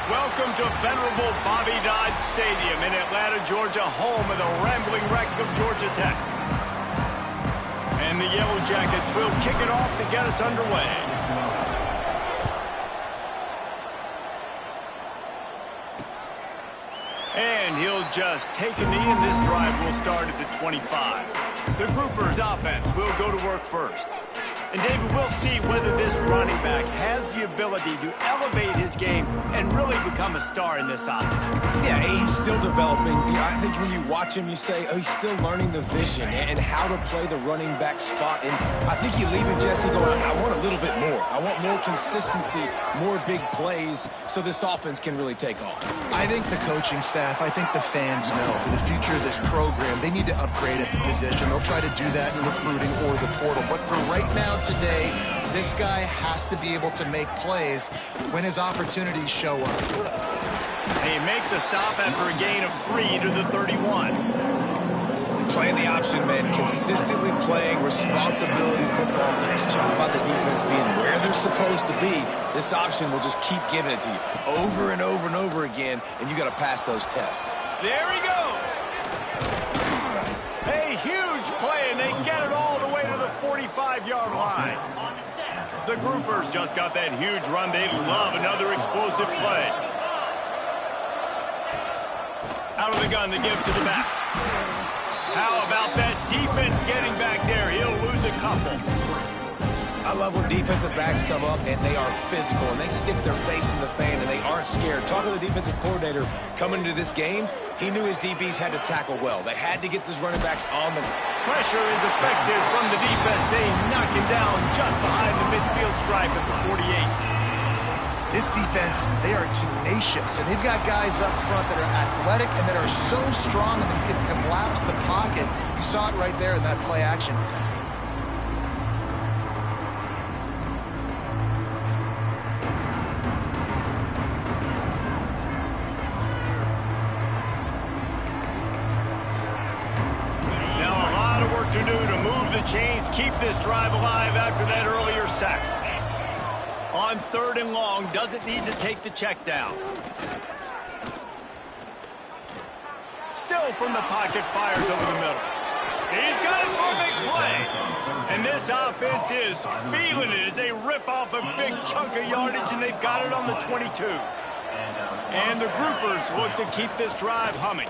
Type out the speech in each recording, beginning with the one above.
Welcome to venerable Bobby Dodd Stadium in Atlanta, Georgia, home of the rambling wreck of Georgia Tech. And the Yellow Jackets will kick it off to get us underway. And he'll just take a knee, and this drive will start at the 25. The Groupers offense will go to work first. And David, we'll see whether this running back has the ability to elevate his game and really become a star in this offense. Yeah, he's still developing. I think when you watch him, you say, oh, he's still learning the vision and how to play the running back spot. And I think you leave him, Jesse, going, I want a little bit more. I want more consistency, more big plays, so this offense can really take off. I think the coaching staff, I think the fans know for the future of this program, they need to upgrade at the position. They'll try to do that in recruiting or the portal. But for right now, today, this guy has to be able to make plays when his opportunities show up. They make the stop after a gain of 3 to the 31. Playing the option, man, consistently playing responsibility football. Nice job by the defense being where they're supposed to be. This option will just keep giving it to you over and over and over again, and you got to pass those tests. There he goes. A huge play, and they get it all the way to the 45-yard line. The Groupers just got that huge run. They love another explosive play. Out of the gun to give to the back. How about that defense getting back there? He'll lose a couple. I love when defensive backs come up and they are physical and they stick their face in the fan and they aren't scared. Talk to the defensive coordinator coming into this game. He knew his DBs had to tackle well. They had to get these running backs on the pressure is effective from the defense. They knock him down just behind the midfield stripe at the 48. This defense, they are tenacious, and they've got guys up front that are athletic and that are so strong that they can collapse the pocket. You saw it right there in that play action attempt. To do to move the chains, keep this drive alive after that earlier sack. On 3rd and long, doesn't need to take the check down. Still from the pocket, fires over the middle. He's got it for a big play. And this offense is feeling it as they rip off a big chunk of yardage, and they've got it on the 22. And the Groupers look to keep this drive humming.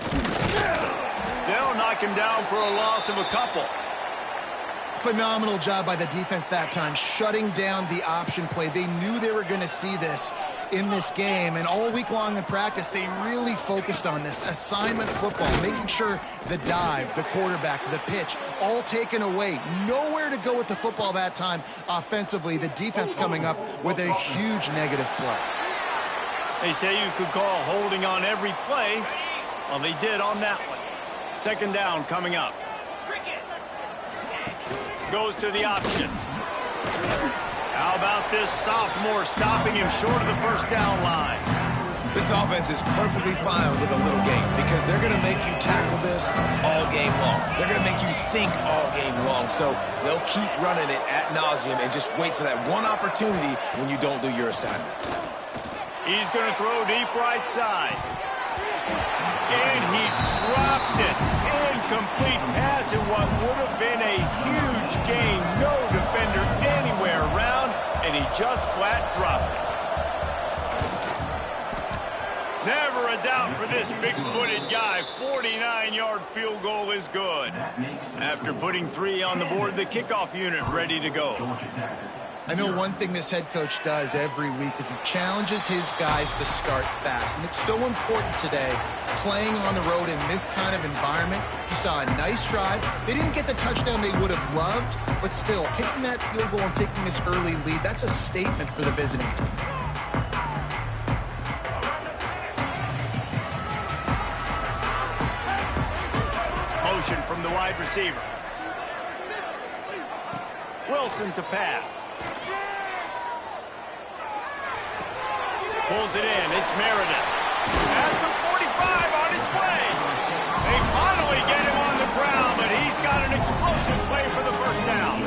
They'll knock him down for a loss of a couple. Phenomenal job by the defense that time, shutting down the option play. They knew they were going to see this in this game, and all week long in practice, they really focused on this assignment football, making sure the dive, the quarterback, the pitch, all taken away. Nowhere to go with the football that time offensively. The defense coming up with a huge negative play. They say you could call holding on every play. Well, they did on that one. 2nd down coming up. Goes to the option. How about this sophomore stopping him short of the 1st down line? This offense is perfectly fine with a little game because they're going to make you tackle this all game long. They're going to make you think all game long. So they'll keep running it ad nauseum and just wait for that one opportunity when you don't do your assignment. He's going to throw deep right side. And he dropped it. Incomplete pass in what would have been a huge gain. No defender anywhere around, and he just flat dropped it. Never a doubt for this big-footed guy. 49-yard field goal is good. After putting 3 on the board, the kickoff unit ready to go. I know one thing this head coach does every week is he challenges his guys to start fast. And it's so important today, playing on the road in this kind of environment. You saw a nice drive. They didn't get the touchdown they would have loved, but still, kicking that field goal and taking this early lead, that's a statement for the visiting team. Motion from the wide receiver. Wilson to pass. Pulls it in. It's Meredith. At the 45 on its way. They finally get him on the ground, but he's got an explosive play for the 1st down.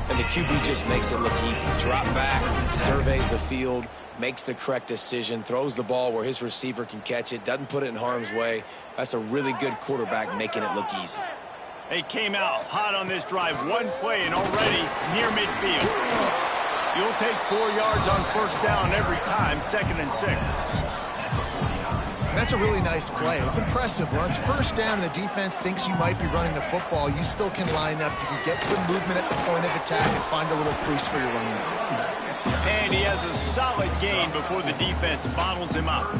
And the QB just makes it look easy. Drop back, surveys the field, makes the correct decision, throws the ball where his receiver can catch it, doesn't put it in harm's way. That's a really good quarterback making it look easy. They came out hot on this drive. One play and already near midfield. You'll take 4 yards on first down every time, 2nd and 6. That's a really nice play. It's impressive. When it's first down and the defense thinks you might be running the football, you still can line up. You can get some movement at the point of attack and find a little crease for your running back. And he has a solid gain before the defense bottles him up.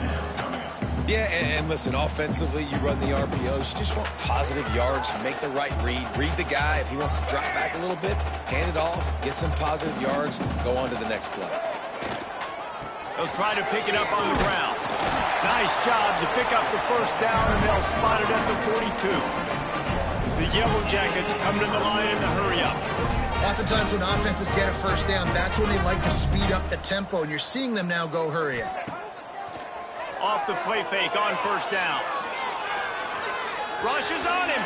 Yeah, and listen, offensively, you run the RPOs. You just want positive yards, make the right read the guy. If he wants to drop back a little bit, hand it off, get some positive yards, go on to the next play. They'll try to pick it up on the ground. Nice job to pick up the first down, and they'll spot it at the 42. The Yellow Jackets come to the line in the hurry-up. Oftentimes when offenses get a first down, that's when they like to speed up the tempo, and you're seeing them now go hurry-up. Off the play fake on first down. Rushes on him.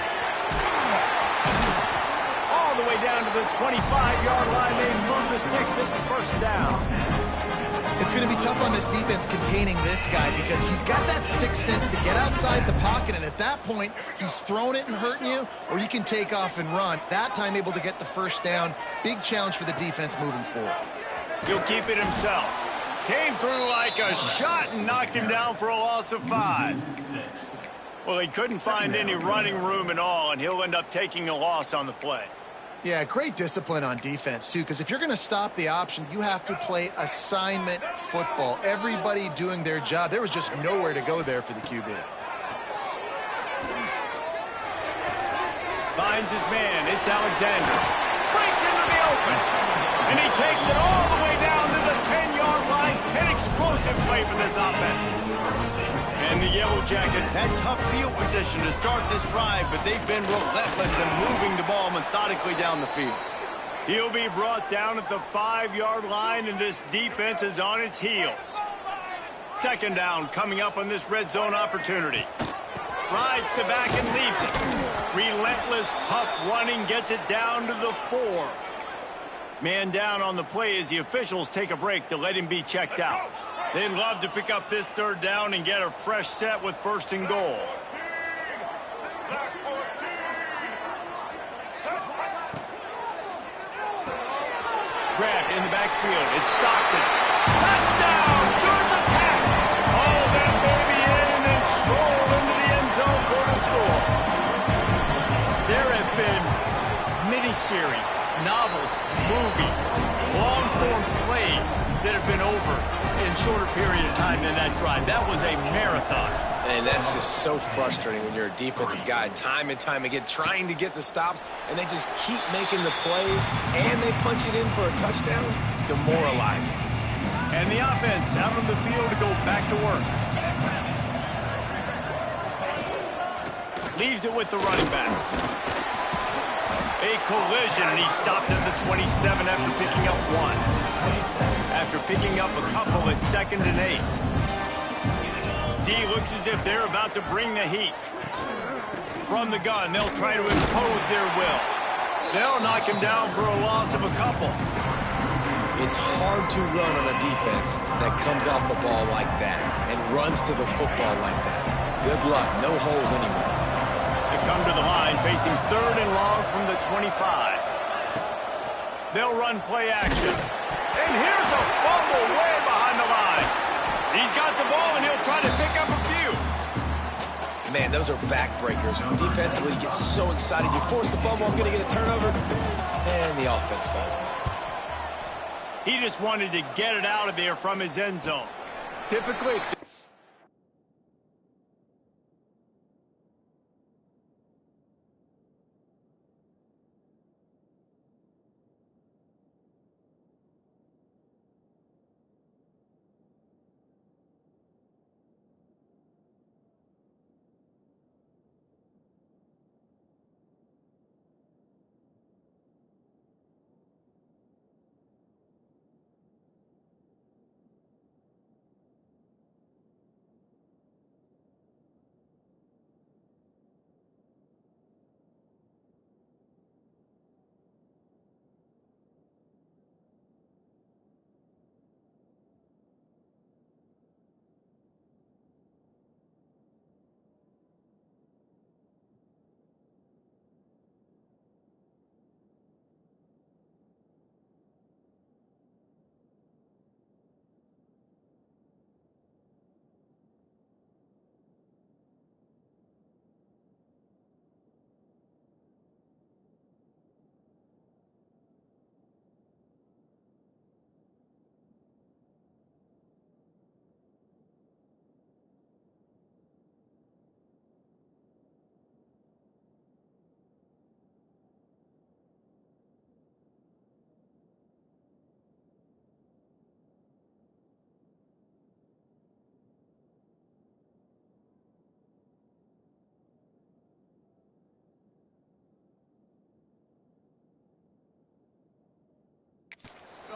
All the way down to the 25-yard line. They move the sticks. It's first down. It's going to be tough on this defense containing this guy because he's got that sixth sense to get outside the pocket, and at that point, he's throwing it and hurting you, or you can take off and run. That time able to get the first down. Big challenge for the defense moving forward. He'll keep it himself. Came through like a shot and knocked him down for a loss of 5. Well, he couldn't find any running room at all, and he'll end up taking a loss on the play. Yeah, great discipline on defense, too, because if you're going to stop the option, you have to play assignment football. Everybody doing their job. There was just nowhere to go there for the QB. Finds his man. It's Alexander. Breaks into the open. And he takes it all the way down to the 10-yard line. An explosive play for this offense. And the Yellow Jackets had tough field position to start this drive, but they've been relentless in moving the ball methodically down the field. He'll be brought down at the 5-yard line, and this defense is on its heels. Second down coming up on this red zone opportunity. Rides the back and leaves it. Relentless, tough running gets it down to the 4. Man down on the play as the officials take a break to let him be checked out. They'd love to pick up this third down and get a fresh set with 1st and goal. Grabbed in the backfield. It's Stockton. Touchdown! Georgia Tech! Oh, that baby in and then stroll into the end zone for the score. There have been miniseries, novels, movies, long-form plays that have been over in shorter period of time than that drive. That was a marathon. And that's just so frustrating when you're a defensive guy, time and time again, trying to get the stops, and they just keep making the plays, and they punch it in for a touchdown. Demoralizing. And the offense out on the field to go back to work. Leaves it with the running back. A collision, and he stopped at the 27 after picking up 1. After picking up a couple at 2nd and 8. D looks as if they're about to bring the heat. From the gun, they'll try to impose their will. They'll knock him down for a loss of a couple. It's hard to run on a defense that comes off the ball like that and runs to the football like that. Good luck. No holes anywhere. They come to the line facing 3rd and long from the 25. They'll run play action. And here's a fumble way behind the line. He's got the ball, and he'll try to pick up a few. Man, those are backbreakers. Defensively, you get so excited. You force the fumble, I'm going to get a turnover, and the offense falls off. He just wanted to get it out of there from his end zone. Typically...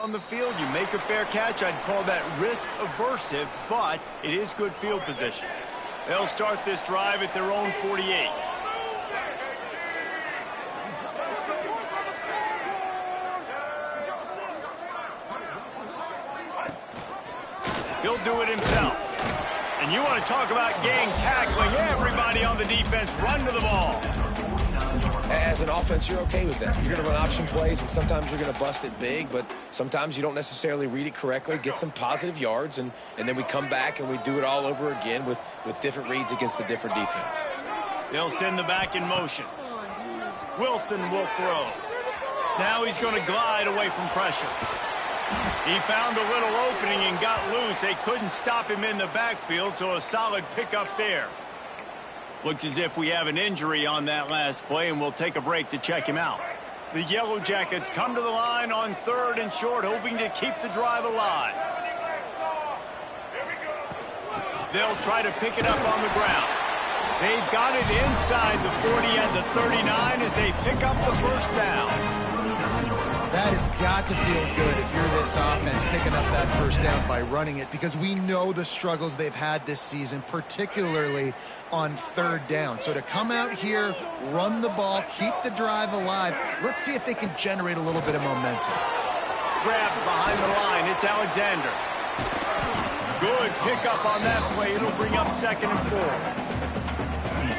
On the field, you make a fair catch. I'd call that risk aversive, but it is good field position. They'll start this drive at their own 48. He'll do it himself. And you want to talk about gang tackling. Everybody on the defense run to the ball. As an offense, you're okay with that. You're going to run option plays, and sometimes you're going to bust it big, but sometimes you don't necessarily read it correctly, get some positive yards, and then we come back and we do it all over again with different reads against the different defense. They'll send the back in motion. Wilson will throw. Now he's going to glide away from pressure. He found a little opening and got loose. They couldn't stop him in the backfield, so a solid pickup there. Looks as if we have an injury on that last play, and we'll take a break to check him out. The Yellow Jackets come to the line on 3rd and short, hoping to keep the drive alive. They'll try to pick it up on the ground. They've got it inside the 40 and the 39 as they pick up the first down. That has got to feel good if you're this offense picking up that first down by running it, because we know the struggles they've had this season, particularly on 3rd down. So to come out here, run the ball, keep the drive alive, let's see if they can generate a little bit of momentum. Grabbed behind the line, it's Alexander. Good pickup on that play. It'll bring up 2nd and 4.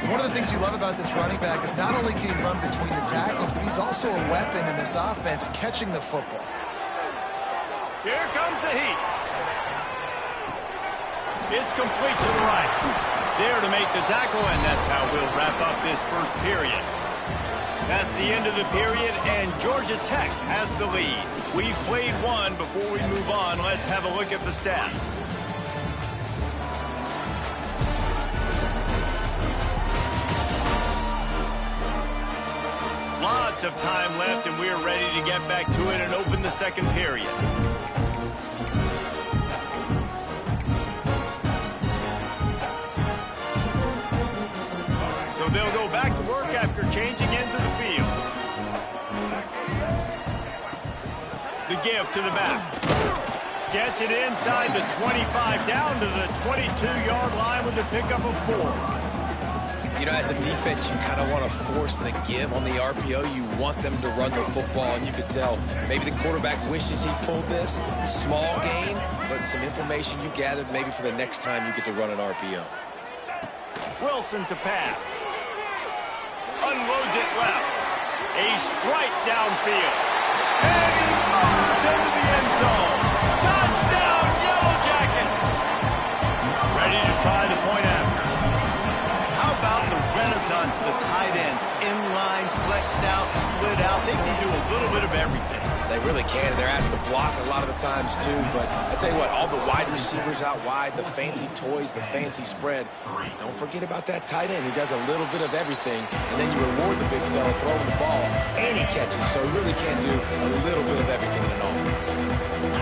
One of the things you love about this running back is not only can he run between the tackles, but he's also a weapon in this offense catching the football. Here comes the heat. It's complete to the right. There to make the tackle, and that's how we'll wrap up this first period. That's the end of the period, and Georgia Tech has the lead. We've played one. Before we move on, let's have a look at the stats. Lots of time left, and we're ready to get back to it and open the second period. So they'll go back to work after changing into the field. The give to the back. Gets it inside the 25, down to the 22-yard line with a pickup of 4. You know, as a defense, you kind of want to force the give on the RPO. You want them to run the football, and you could tell maybe the quarterback wishes he pulled this. Small gain, but some information you gathered maybe for the next time you get to run an RPO. Wilson to pass. Unloads it left. A strike downfield. And he motors into the end zone. Touchdown, Yellow Jackets! Ready to try the point after. How about the renaissance of the tight ends? Inline, flexed out, split out. They can do a little bit of everything. They really can. They're asked to block a lot of the times, too. But I tell you what, all the wide receivers out wide, the fancy toys, the fancy spread. Don't forget about that tight end. He does a little bit of everything. And then you reward the big fella throwing the ball, and he catches. So he really can do a little bit of everything in an offense.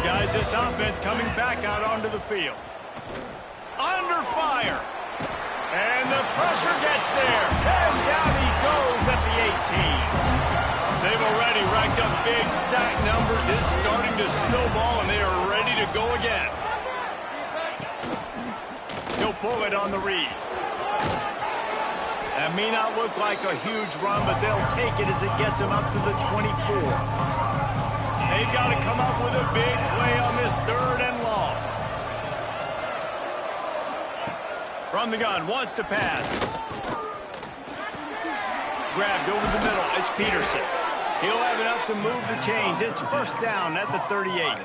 Guys, this offense coming back out onto the field. Under fire. And the pressure gets there. And down he goes at the 18. They've already racked up big sack numbers. It's starting to snowball, and they are ready to go again. He'll pull it on the read. That may not look like a huge run, but they'll take it as it gets them up to the 24. They've got to come up with a big play on this 3rd and long. From the gun, wants to pass. Grabbed over the middle, it's Peterson. He'll have enough to move the chains. It's first down at the 38.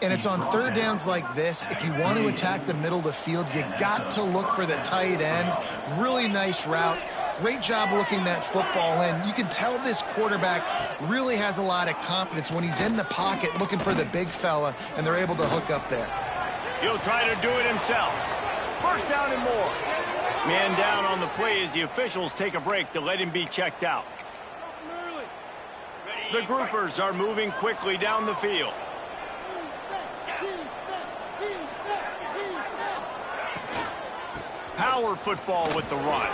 And it's on 3rd downs like this. If you want to attack the middle of the field, you got to look for the tight end. Really nice route. Great job looking that football in. You can tell this quarterback really has a lot of confidence when he's in the pocket looking for the big fella, and they're able to hook up there. He'll try to do it himself. First down and more. Man down on the play as the officials take a break to let him be checked out. The groupers are moving quickly down the field. Power football with the run.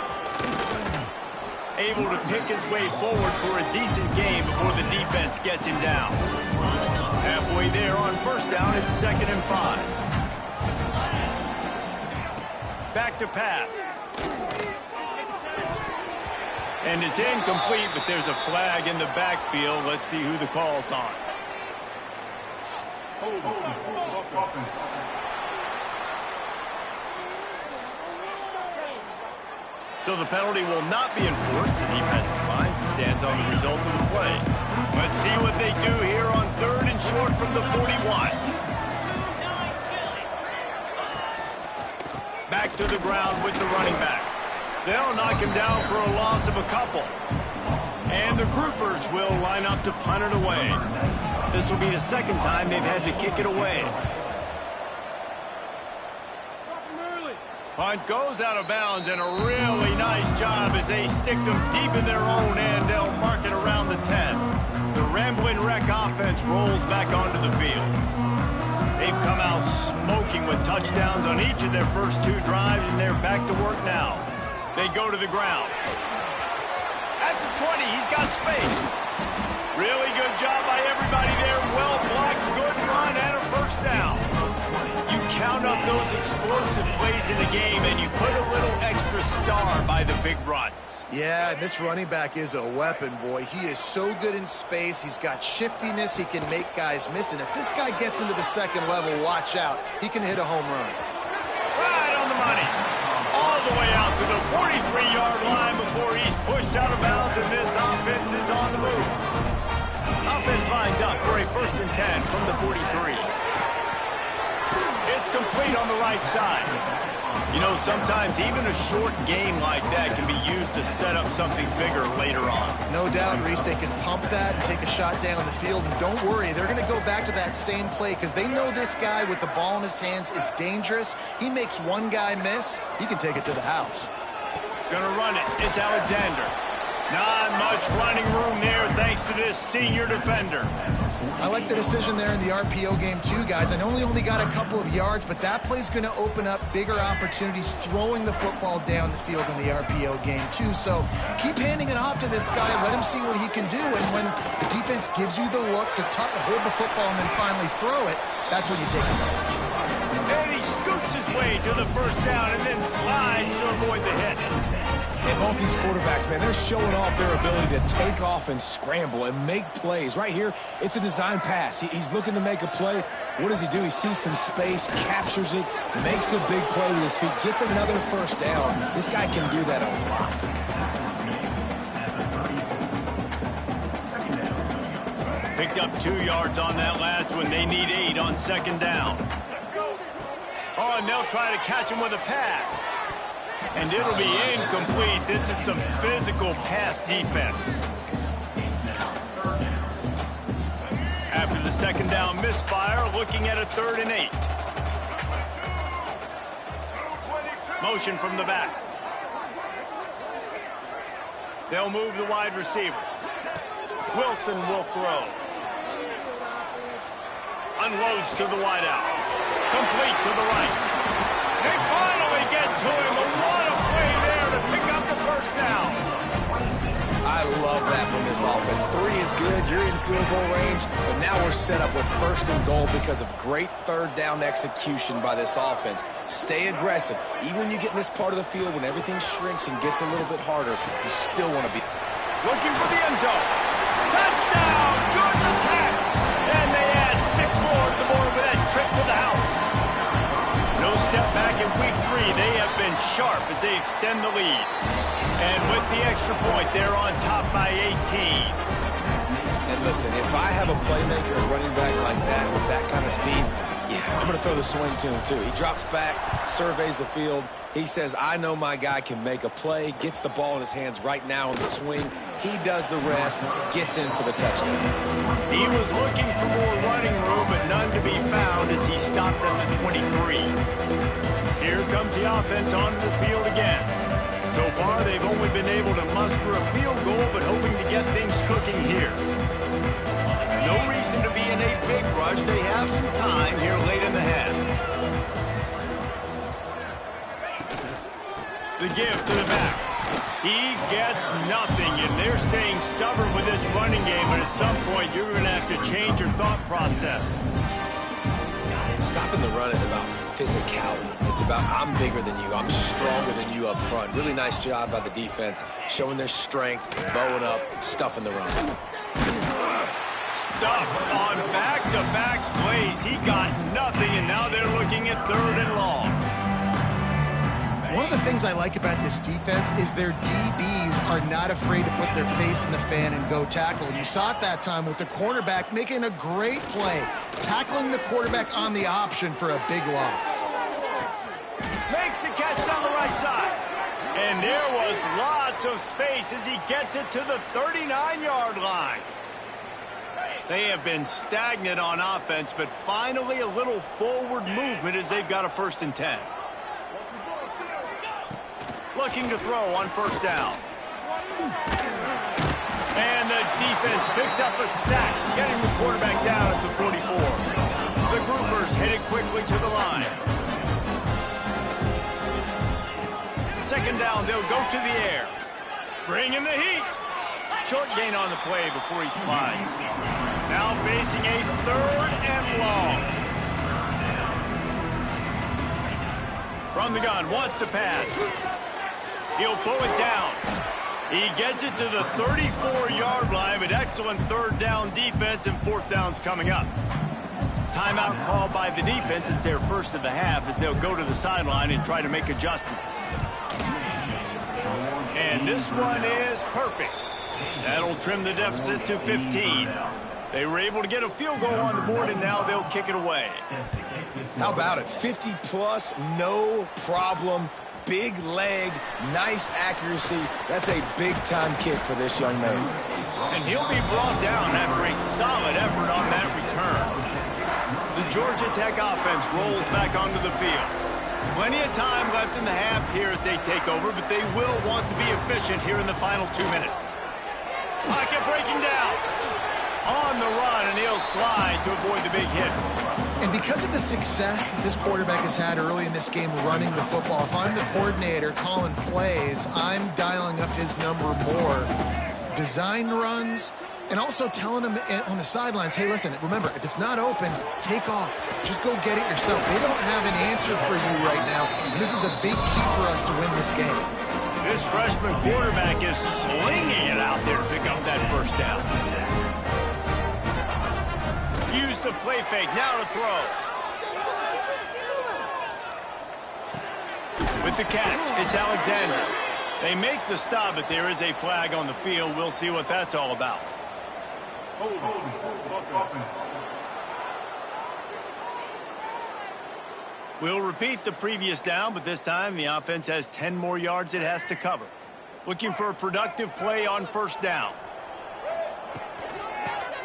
able to pick his way forward for a decent game before the defense gets him down. Halfway there on first down, it's 2nd and 5. Back to pass. And it's incomplete, but there's a flag in the backfield. Let's see who the call's on. So the penalty will not be enforced. The defense declines and stands on the result of the play. Let's see what they do here on 3rd and short from the 41. Back to the ground with the running back. They'll knock him down for a loss of a couple. And the groupers will line up to punt it away. This will be the 2nd time they've had to kick it away. Punt goes out of bounds, and a really nice job as they stick them deep in their own end. They'll mark it around the 10. The Ramblin' Wreck offense rolls back onto the field. They've come out smoking with touchdowns on each of their first 2 drives, and they're back to work now. They go to the ground. That's a 20. He's got space. Really good job by everybody there. Well blocked, good run, and a first down. You count up those explosive plays in the game, and you put a little extra star by the big runs. Yeah, this running back is a weapon, boy. He is so good in space. He's got shiftiness. He can make guys miss. And if this guy gets into the 2nd level, watch out. He can hit a home run. Right on the money. All the way out to the 43-yard line before he's pushed out of bounds, and this offense is on the move. Offense lines up for a 1st and 10 from the 43. It's complete on the right side. You know, sometimes even a short game like that can be used to set up something bigger later on. No doubt, Reese, they can pump that and take a shot down the field. And don't worry, they're going to go back to that same play because they know this guy with the ball in his hands is dangerous. He makes one guy miss, he can take it to the house. Gonna run it. It's Alexander. Not much running room there thanks to this senior defender. I like the decision there in the RPO game too, guys. I know he only got a couple of yards, but that play's going to open up bigger opportunities throwing the football down the field in the RPO game too. So keep handing it off to this guy. Let him see what he can do. And when the defense gives you the look to hold the football and then finally throw it, that's when you take advantage. And he scoots his way to the first down and then slides to avoid the hit. And both these quarterbacks, man, they're showing off their ability to take off and scramble and make plays. Right here, it's a design pass. He's looking to make a play. What does he do? He sees some space, captures it, makes the big play with his feet, gets another first down. This guy can do that a lot. Picked up 2 yards on that last one. They need 8 on 2nd down. Oh, and they'll try to catch him with a pass. And it'll be incomplete. This is some physical pass defense. After the 2nd down misfire, looking at a 3rd and 8. Motion from the back. They'll move the wide receiver. Wilson will throw. Unloads to the wideout. Complete to the right. They finally get to him. What a play there to pick up the first down. I love that from this offense. 3 is good. You're in field goal range, but now we're set up with 1st and goal because of great 3rd down execution by this offense. Stay aggressive. Even when you get in this part of the field, when everything shrinks and gets a little bit harder, you still want to be looking for the end zone. Touchdown, Georgia Tech. And they add 6 more to the board with that trip to the house. No step back in week 3. They have been sharp as they extend the lead. And with the extra point, they're on top by 18. And listen, if I have a playmaker, a running back like that with that kind of speed, yeah, I'm going to throw the swing to him too. He drops back, surveys the field. He says, I know my guy can make a play, gets the ball in his hands right now on the swing. He does the rest, gets in for the touchdown. He was looking for more running room, but none to be found as he stopped at the 23. Here comes the offense onto the field again. So far, they've only been able to muster a field goal, but hoping to get things cooking here. No reason to be in a big rush. They have some time here late in the half. The give to the back. He gets nothing, and they're staying stubborn with this running game, but at some point you're going to have to change your thought process. Stopping the run is about physicality. It's about I'm bigger than you, I'm stronger than you up front. Really nice job by the defense, showing their strength, bowing up, stuffing the run. Stuff on back-to-back plays. He got nothing, and now they're looking at 3rd and long. One of the things I like about this defense is their DBs are not afraid to put their face in the fan and go tackle. And you saw it that time with the cornerback making a great play, tackling the quarterback on the option for a big loss. Makes the catch down the right side. And there was lots of space as he gets it to the 39-yard line. They have been stagnant on offense, but finally a little forward movement as they've got a 1st and 10. Looking to throw on 1st down. And the defense picks up a sack, getting the quarterback down at the 44. The Groupers headed quickly to the line. 2nd down, they'll go to the air. Bringing the heat. Short gain on the play before he slides. Now facing a 3rd and long. From the gun, wants to pass. He'll pull it down. He gets it to the 34-yard line, but excellent 3rd down defense, and 4th down's coming up. Timeout called by the defense. It's their 1st of the half as they'll go to the sideline and try to make adjustments. And this one is perfect. That'll trim the deficit to 15. They were able to get a field goal on the board, and now they'll kick it away. How about it? 50-plus, no problem. Big leg, nice accuracy. That's a big-time kick for this young man. And he'll be brought down after a solid effort on that return. The Georgia Tech offense rolls back onto the field. Plenty of time left in the half here as they take over, but they will want to be efficient here in the final 2 minutes. Pocket breaking down. On the run, and he'll slide to avoid the big hit. And because of the success that this quarterback has had early in this game running the football, if I'm the coordinator calling plays, I'm dialing up his number more. Design runs, and also telling him on the sidelines, hey, listen, remember, if it's not open, take off. Just go get it yourself. They don't have an answer for you right now, and this is a big key for us to win this game. This freshman quarterback is slinging it out there to pick up that 1st down. Use the play fake, now to throw. With the catch, it's Alexander. They make the stop, but there is a flag on the field. We'll see what that's all about. We'll repeat the previous down, but this time the offense has 10 more yards it has to cover. Looking for a productive play on 1st down.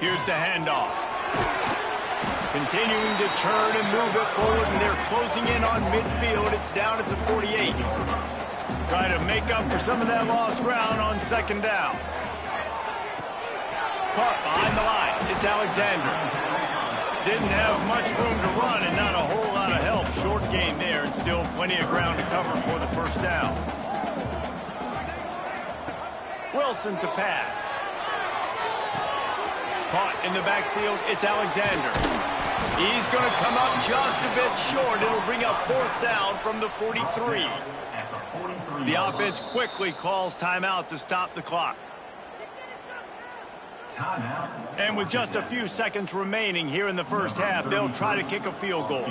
Here's the handoff. Continuing to turn and move it forward, and they're closing in on midfield. It's down at the 48. Trying to make up for some of that lost ground on 2nd down. Caught behind the line. It's Alexander. Didn't have much room to run and not a whole lot of help. Short gain there, and still plenty of ground to cover for the 1st down. Wilson to pass. Caught in the backfield, it's Alexander. He's going to come up just a bit short. It'll bring up 4th down from the 43. The offense quickly calls timeout to stop the clock. And with just a few seconds remaining here in the 1st half, they'll try to kick a field goal.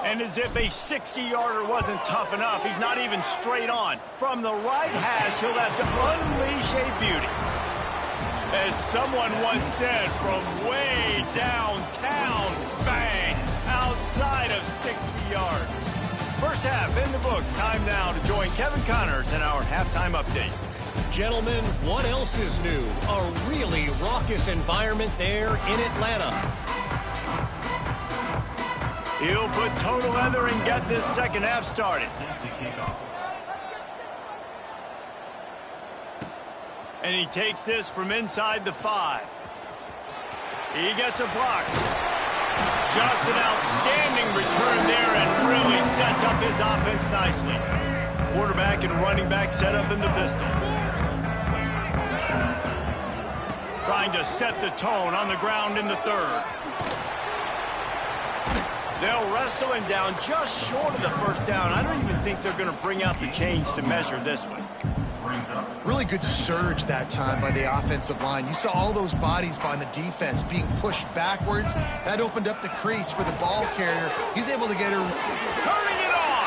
And as if a 60-yarder wasn't tough enough, he's not even straight on. From the right hash, he'll have to unleash a beauty. As someone once said, from way downtown, bang, outside of 60 yards. 1st half in the books. Time now to join Kevin Connors in our halftime update. Gentlemen, what else is new? A really raucous environment there in Atlanta. He'll put toe to leather and get this 2nd half started. And he takes this from inside the 5. He gets a block. Just an outstanding return there and really sets up his offense nicely. Quarterback and running back set up in the pistol. trying to set the tone on the ground in the third. They'll wrestle him down just short of the first down. I don't even think they're going to bring out the chains to measure this one. Really good surge that time by the offensive line. You saw all those bodies behind the defense being pushed backwards. That opened up the crease for the ball carrier. He's able to get her. Turning it on!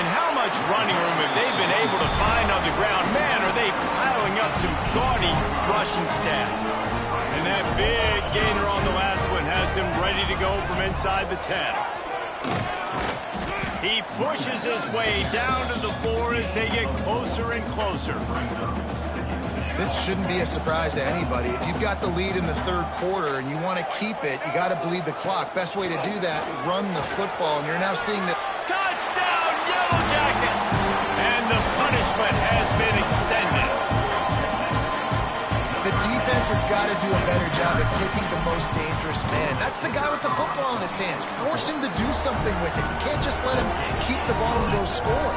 And how much running room have they been able to find on the ground? Man, are they piling up some gaudy rushing stats. And that big gainer on the last one has them ready to go from inside the 10. He pushes his way down to the floor as they get closer and closer. This shouldn't be a surprise to anybody. If you've got the lead in the third quarter and you want to keep it, you got to bleed the clock. Best way to do that, run the football. And you're now seeing the touchdown, Yellow Jackets! And the punishment has been extended. The defense has got to do a better job of taking the most dangerous man. That's the guy with the football in his hands. Force him to do something with it. You can't just let him keep the ball and go score.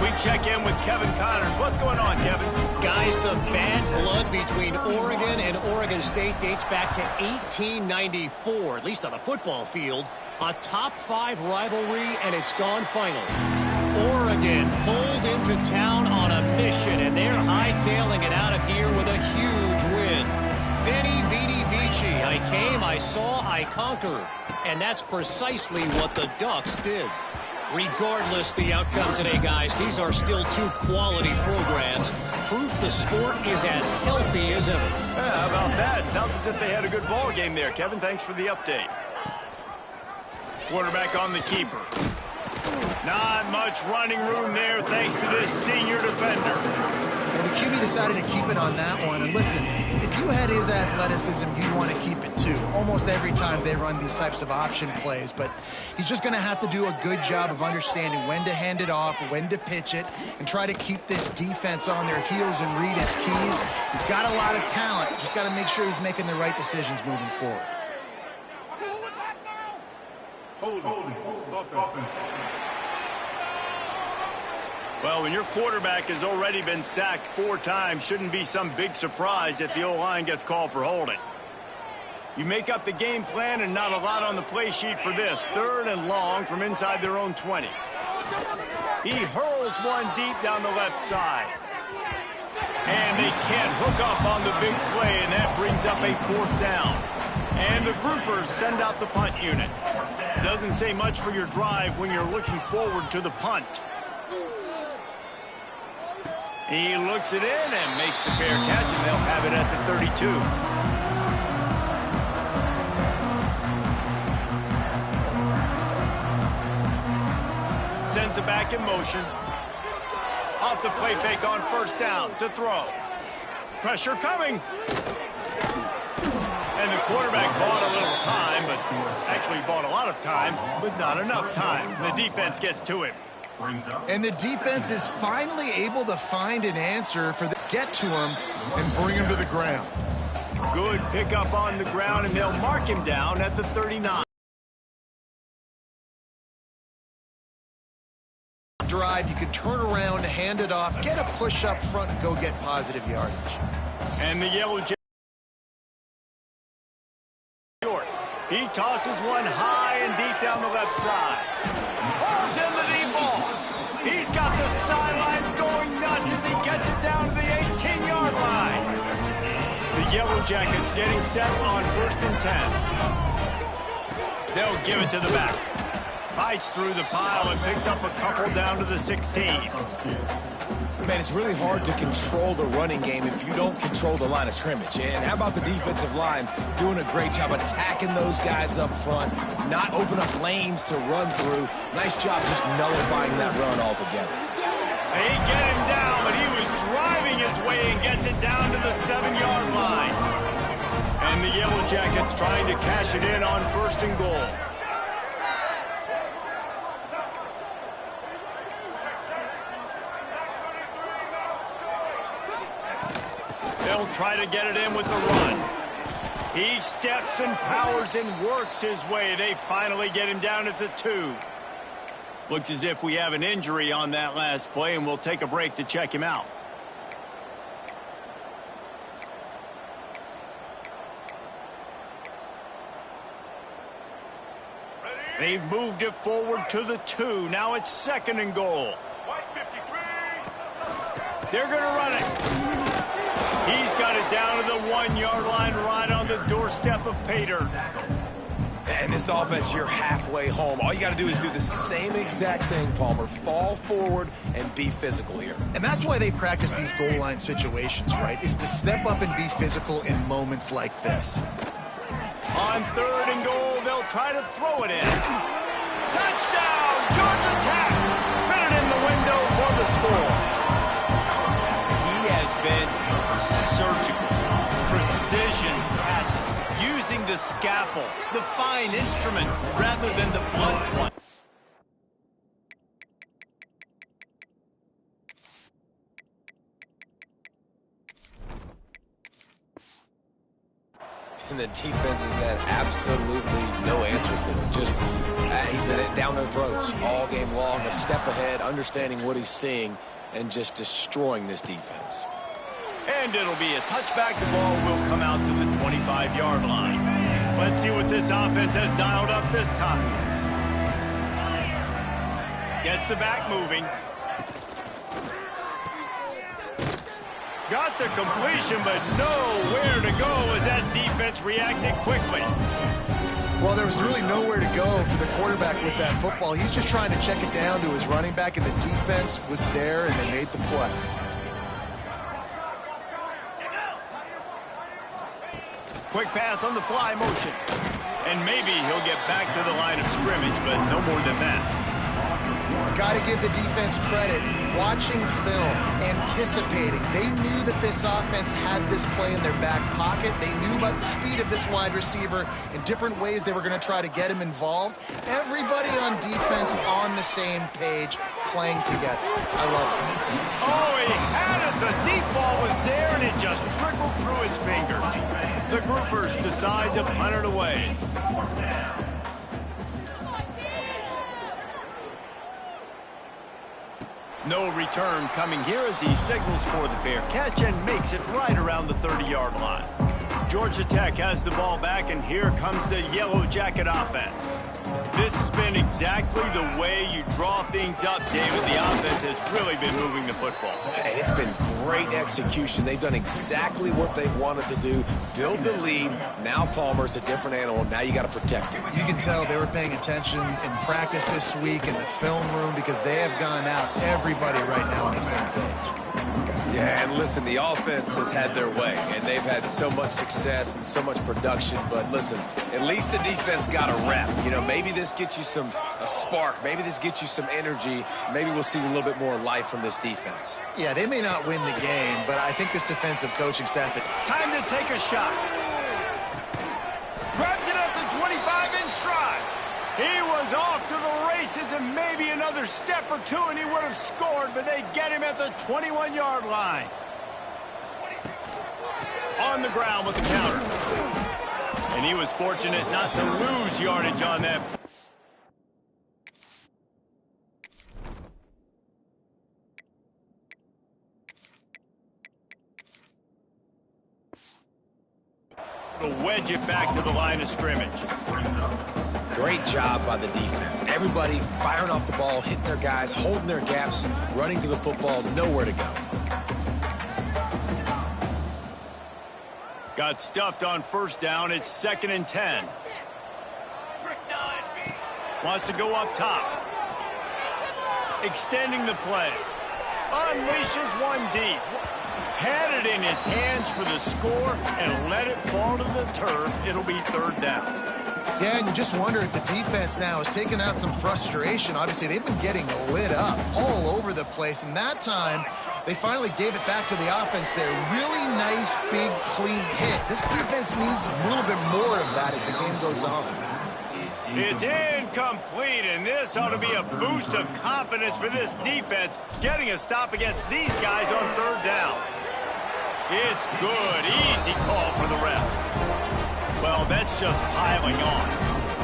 We check in with Kevin Connors. What's going on, Kevin? Guys, the bad blood between Oregon and Oregon State dates back to 1894, at least on the football field. A top-5 rivalry, and it's gone final. Oregon pulled into town on a mission, and they're hightailing it out of here with a huge win. Veni, Vidi, Vici. I came, I saw, I conquered. And that's precisely what the Ducks did. Regardless the outcome today, guys, these are still two quality programs. Proof the sport is as healthy as ever. Yeah, how about that? Sounds as if they had a good ball game there. Kevin, thanks for the update. Quarterback on the keeper. Not much running room there thanks to this senior defender. Well, the QB decided to keep it on that one. And listen, if you had his athleticism, you'd want to keep it too. Almost every time they run these types of option plays. But he's just going to have to do a good job of understanding when to hand it off, when to pitch it, and try to keep this defense on their heels and read his keys. He's got a lot of talent. Just got to make sure he's making the right decisions moving forward. Well, when your quarterback has already been sacked 4 times, shouldn't be some big surprise if the O-line gets called for holding. You make up the game plan and not a lot on the play sheet for this. 3rd and long from inside their own 20. He hurls one deep down the left side. And they can't hook up on the big play, and that brings up a 4th down. And the groupers send out the punt unit. Doesn't say much for your drive when you're looking forward to the punt. He looks it in and makes the fair catch, and they'll have it at the 32. Sends it back in motion. Off the play fake on 1st down to throw. Pressure coming. And the quarterback bought a little time, but actually bought a lot of time, but not enough time. The defense gets to him. And the defense is finally able to find an answer for the get to him and bring him to the ground. Good pickup on the ground, and they'll mark him down at the 39. Drive, you can turn around, hand it off, get a push up front, and go get positive yardage. And the Yellow Jackets. He tosses one high and deep down the left side. Pulls in the deep ball. He's got the sidelines going nuts as he gets it down to the 18-yard line. The Yellow Jackets getting set on 1st and 10. They'll give it to the back. Fights through the pile and picks up a couple down to the 16. Man, it's really hard to control the running game if you don't control the line of scrimmage. And how about the defensive line doing a great job attacking those guys up front, not open up lanes to run through. Nice job just nullifying that run altogether. They get him down, but he was driving his way and gets it down to the 7-yard line. And the Yellow Jackets trying to cash it in on 1st and goal. They'll try to get it in with the run. He steps and powers and works his way. They finally get him down at the 2. Looks as if we have an injury on that last play, and we'll take a break to check him out. They've moved it forward to the 2. Now it's 2nd and goal. They're going to run it. He's got it down to the 1-yard line right on the doorstep of pay dirt. And this offense, you're halfway home. All you got to do is do the same exact thing, Palmer. Fall forward and be physical here. And that's why they practice these goal line situations, right? It's to step up and be physical in moments like this. On 3rd and goal, they'll try to throw it in. Touchdown, Georgia Tech! Fit it in the window for the score. He has been surgical. Precision passes, using the scalpel, the fine instrument, rather than the blunt one. And the defense has had absolutely no answer for him. Just, he's been down their throats all game long, a step ahead, understanding what he's seeing, and just destroying this defense. And it'll be a touchback. The ball will come out to the 25-yard line. Let's see what this offense has dialed up this time. Gets the back moving. Got the completion, but nowhere to go as that defense reacted quickly. Well, there was really nowhere to go for the quarterback with that football. He's just trying to check it down to his running back, and the defense was there, and they made the play. Quick pass on the fly motion. And maybe he'll get back to the line of scrimmage, but no more than that. Got to give the defense credit. Watching film, anticipating. They knew that this offense had this play in their back pocket. They knew about the speed of this wide receiver and different ways they were going to try to get him involved. Everybody on defense on the same page, playing together. I love it. Oh, he had it. The deep ball was there, and it just trickled through his fingers. The groupers decide to punt it away. No return coming here as he signals for the fair catch and makes it right around the 30-yard line. Georgia Tech has the ball back, and here comes the Yellow Jacket offense. This has been exactly the way you draw things up, David. The offense has really been moving the football. And it's been great execution. They've done exactly what they've wanted to do. Build the lead. Now Palmer's a different animal. Now you got to protect him. You can tell they were paying attention in practice this week in the film room because they have gone out, everybody right now on the same page. Yeah, and listen, the offense has had their way, and they've had so much success and so much production. But listen, at least the defense got a rep. You know, maybe this gets you a spark. Maybe this gets you some energy. Maybe we'll see a little bit more life from this defense. Yeah, they may not win the game, but I think this defensive coaching staff... Time to take a shot. Grabs it at the 25 in stride. He was off to the races, and maybe another step or two and he would have scored, but they get him at the 21-yard line. On the ground with the counter. And he was fortunate not to lose yardage on that. To wedge it back to the line of scrimmage. Great job by the defense. Everybody firing off the ball, hitting their guys, holding their gaps, running to the football, nowhere to go. Got stuffed on first down. It's 2nd and 10. Wants to go up top. Extending the play. Unleashes one deep. Had it in his hands for the score and let it fall to the turf. It'll be 3rd down. Yeah, and you just wonder if the defense now is taking out some frustration. Obviously, they've been getting lit up all over the place, and that time they finally gave it back to the offense there. Really nice, big, clean hit. This defense needs a little bit more of that as the game goes on. It's incomplete, and this ought to be a boost of confidence for this defense, getting a stop against these guys on 3rd down. It's good. Easy call for the refs. Well, that's just piling on.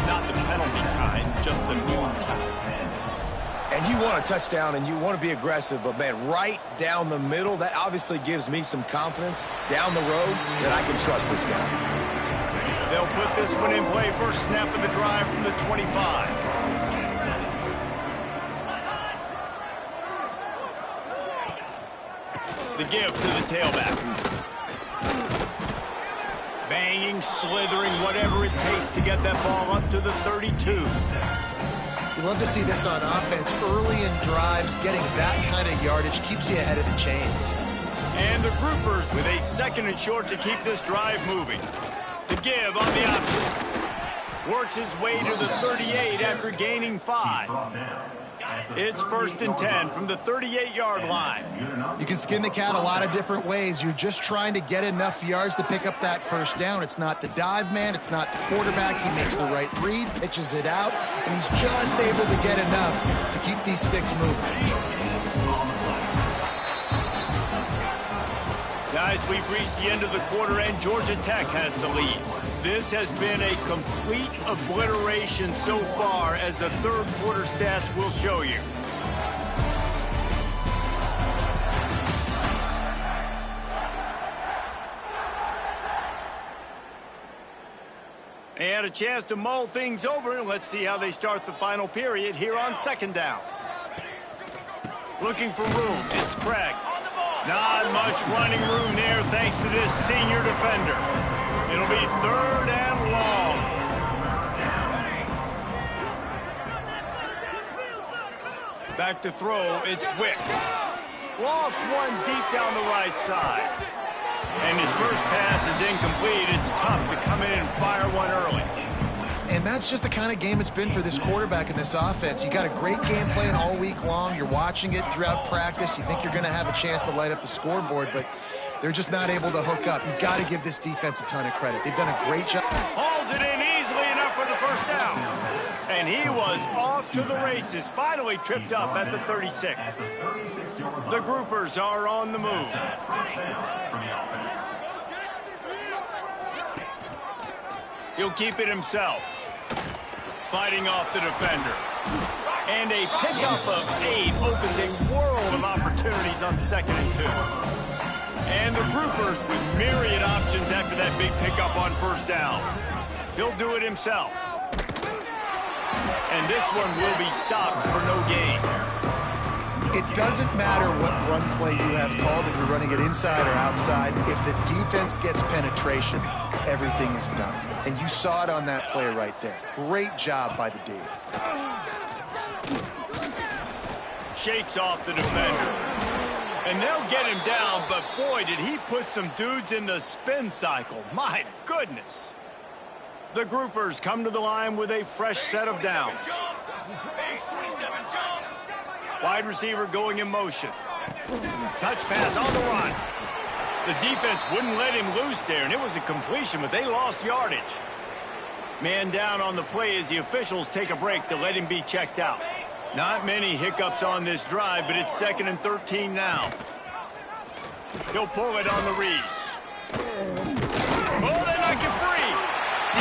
Not the penalty kind, just the mean kind. And you want a touchdown and you want to be aggressive, but, man, right down the middle, that obviously gives me some confidence down the road that I can trust this guy. They'll put this one in play. First snap of the drive from the 25. The give to the tailback. Banging, slithering, whatever it takes to get that ball up to the 32. We love to see this on offense. Early in drives, getting that kind of yardage keeps you ahead of the chains. And the groupers with a 2nd and short to keep this drive moving. The give on the option. Works his way to the 38 after gaining 5. It's 1st and 10 from the 38-yard line. You can skin the cat a lot of different ways. You're just trying to get enough yards to pick up that first down. It's not the dive man. It's not the quarterback. He makes the right read, pitches it out, and he's just able to get enough to keep these sticks moving. Guys, we've reached the end of the quarter, and Georgia Tech has the lead. This has been a complete obliteration so far, as the third quarter stats will show you. They had a chance to mull things over, and let's see how they start the final period here on 2nd down. Looking for room, it's Craig. Not much running room there thanks to this senior defender. It'll be 3rd and long. Back to throw, it's Wicks. Lost one deep down the right side. And his first pass is incomplete. It's tough to come in and fire one early. And that's just the kind of game it's been for this quarterback in this offense. You got a great game plan all week long. You're watching it throughout practice. You think you're going to have a chance to light up the scoreboard, but they're just not able to hook up. You've got to give this defense a ton of credit. They've done a great job. Hauls it in easily enough for the first down. And he was off to the races, finally tripped up at the 36. The groupers are on the move. He'll keep it himself. Fighting off the defender. And a pickup of 8 opens a world of opportunities on 2nd and 2. And the groupers with myriad options after that big pickup on first down. He'll do it himself. And this one will be stopped for no gain. It doesn't matter what run play you have called, if you're running it inside or outside. If the defense gets penetration, everything is done. And you saw it on that play right there. Great job by the D. Shakes off the defender. And they'll get him down, but boy, did he put some dudes in the spin cycle. My goodness. The groupers come to the line with a fresh set of downs. Wide receiver going in motion. Touch pass on the run. The defense wouldn't let him loose there, and it was a completion, but they lost yardage. Man down on the play as the officials take a break to let him be checked out. Not many hiccups on this drive, but it's 2nd and 13 now. He'll pull it on the read. Oh, they knock it free.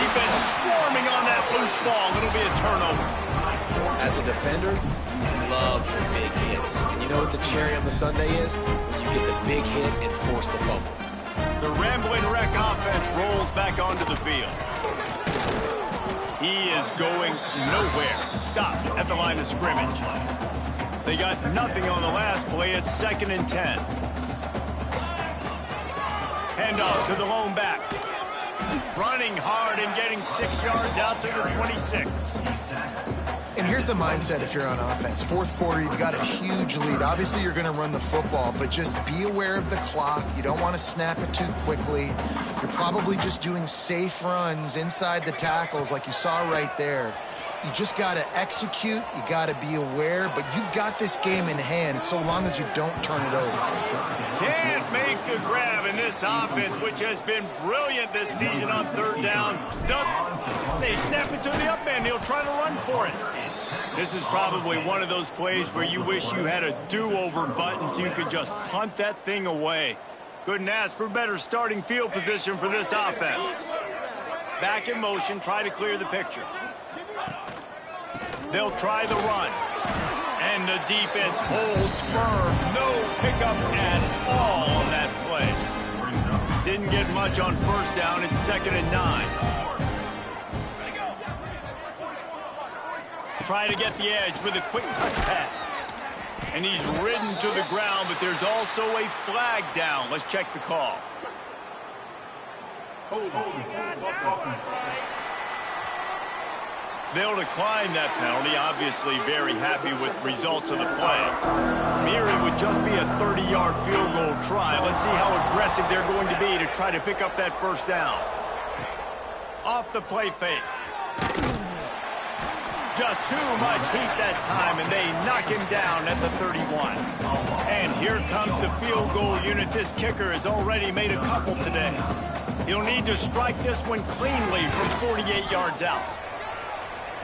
Defense swarming on that loose ball. It'll be a turnover. As a defender, you love the big hits. And you know what the cherry on the sundae is? When you get the big hit and force the fumble. The Rambling Wreck offense rolls back onto the field. He is going nowhere. Stopped at the line of scrimmage. They got nothing on the last play. It's 2nd and 10. Handoff to the lone back. Running hard and getting 6 yards out to the 26. And here's the mindset if you're on offense. Fourth quarter, you've got a huge lead. Obviously, you're going to run the football, but just be aware of the clock. You don't want to snap it too quickly. You're probably just doing safe runs inside the tackles like you saw right there. You just got to execute. You got to be aware, but you've got this game in hand so long as you don't turn it over. Can't make the grab in this offense, which has been brilliant this season on third down. They snap it to the up end. He'll try to run for it. This is probably one of those plays where you wish you had a do-over button so you could just punt that thing away. Couldn't ask for better starting field position for this offense. Back in motion, try to clear the picture. They'll try the run. And the defense holds firm. No pickup at all on that play. Didn't get much on first down. It's 2nd and 9. Try to get the edge with a quick touch pass. And he's ridden to the ground, but there's also a flag down. Let's check the call. They'll decline that penalty. Obviously very happy with results of the play. From here, it would just be a 30-yard field goal try. Let's see how aggressive they're going to be to try to pick up that first down. Off the play fake. Just too much heat that time, and they knock him down at the 31. And here comes the field goal unit. This kicker has already made a couple today. He'll need to strike this one cleanly from 48 yards out.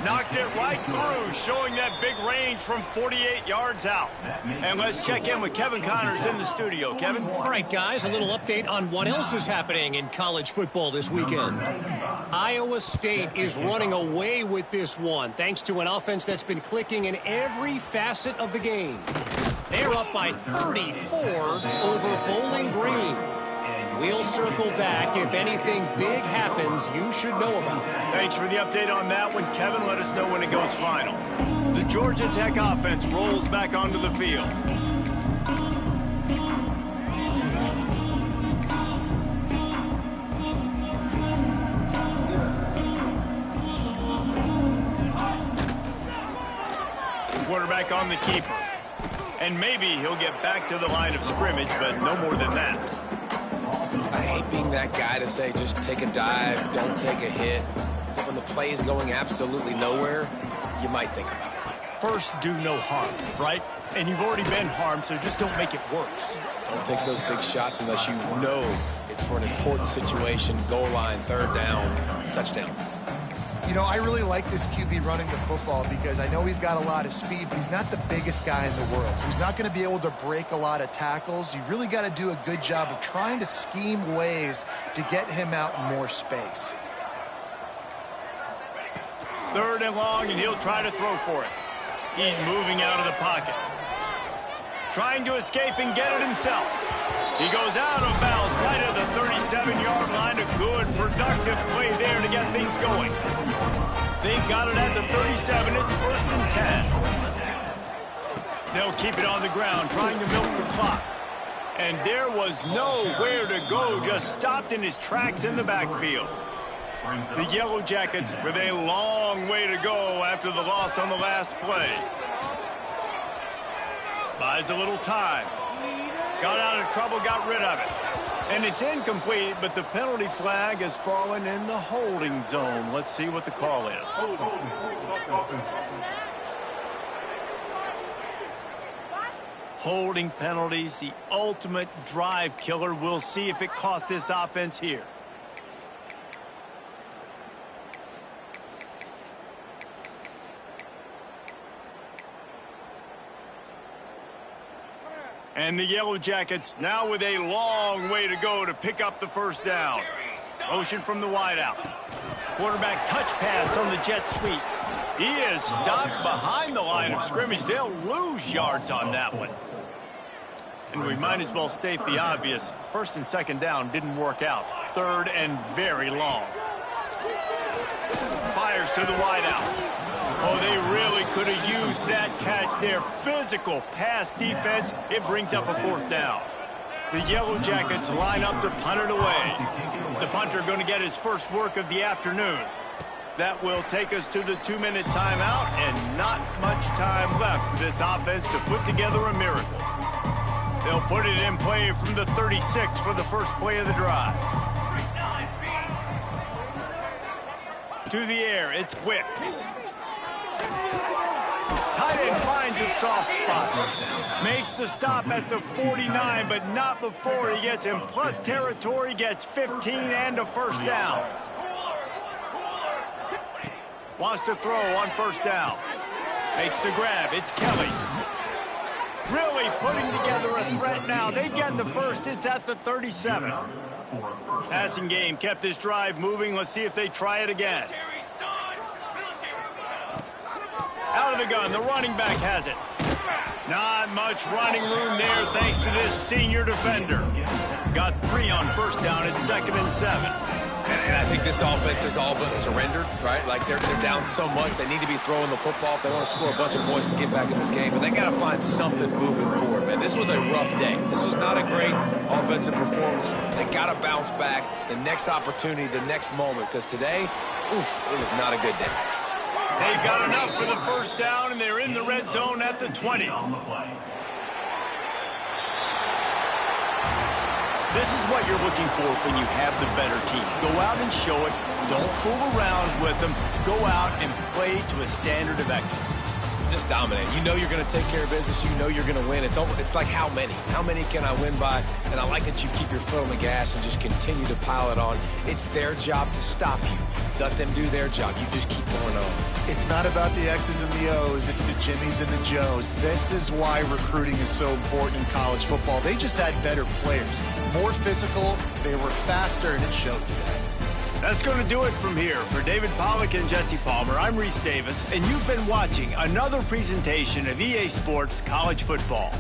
Knocked it right through, showing that big range from 48 yards out. And let's check in with Kevin Connors in the studio. Kevin? All right, guys, a little update on what else is happening in college football this weekend. Iowa State is running away with this one, thanks to an offense that's been clicking in every facet of the game. They're up by 34 over Bowling Green. We'll circle back. If anything big happens, you should know about it. Thanks for the update on that one, Kevin. Let us know when it goes final. The Georgia Tech offense rolls back onto the field. Quarterback on the keeper. And maybe he'll get back to the line of scrimmage, but no more than that. I hate being that guy to say just take a dive, don't take a hit. But when the play is going absolutely nowhere, you might think about it. First, do no harm, right? And you've already been harmed, so just don't make it worse. Don't take those big shots unless you know it's for an important situation, goal line, third down, touchdown. You know, I really like this QB running the football because I know he's got a lot of speed, but he's not the biggest guy in the world. So he's not going to be able to break a lot of tackles. You really got to do a good job of trying to scheme ways to get him out in more space. Third and long, and he'll try to throw for it. He's moving out of the pocket. Trying to escape and get it himself. He goes out of bounds right at the 37-yard line. A good, productive play there to get things going. They've got it at the 37. It's 1st and 10. They'll keep it on the ground, trying to milk the clock. And there was nowhere to go, just stopped in his tracks in the backfield. The Yellow Jackets with a long way to go after the loss on the last play. Buys a little time. Got out of trouble, got rid of it. And it's incomplete, but the penalty flag has fallen in the holding zone. Let's see what the call is. Holding penalties, the ultimate drive killer. We'll see if it costs this offense here. And the Yellow Jackets now with a long way to go to pick up the first down. Motion from the wideout. Quarterback touch pass on the jet sweep. He is stopped behind the line of scrimmage. They'll lose yards on that one. And we might as well state the obvious. 1st and 2nd down didn't work out. 3rd and very long. Fires to the wideout. Oh, they really could have used that catch there. Physical pass defense. It brings up a 4th down. The Yellow Jackets line up to punt it away. The punter going to get his first work of the afternoon. That will take us to the 2-minute timeout, and not much time left for this offense to put together a miracle. They'll put it in play from the 36 for the first play of the drive. To the air, it's Wicks. Tight end finds a soft spot. Makes the stop at the 49, but not before he gets in plus territory, gets 15 and a first down. Wants to throw on first down. Makes the grab. It's Kelly. Really putting together a threat now. They get the first. It's at the 37. Passing game kept this drive moving. Let's see if they try it again. Out of the gun, the running back has it. Not much running room there thanks to this senior defender. Got 3 on first down at 2nd and 7. And I think this offense is all but surrendered, right? Like they're down so much. They need to be throwing the football if they want to score a bunch of points to get back in this game. But they got to find something moving forward, man. This was a rough day. This was not a great offensive performance. They got to bounce back the next opportunity, the next moment. Because today, oof, it was not a good day. They've got enough for the first down, and they're in the red zone at the 20. This is what you're looking for when you have the better team. Go out and show it. Don't fool around with them. Go out and play to a standard of excellence. Just dominate. You know you're going to take care of business. You know you're going to win. It's like how many? How many can I win by? And I like that you keep your foot on the gas and just continue to pile it on. It's their job to stop you. Let them do their job. You just keep going on. It's not about the X's and the O's. It's the Jimmies and the Joes. This is why recruiting is so important in college football. They just had better players. More physical. They were faster, and it showed today. That's going to do it from here. For David Pollack and Jesse Palmer, I'm Reese Davis, and you've been watching another presentation of EA Sports College Football.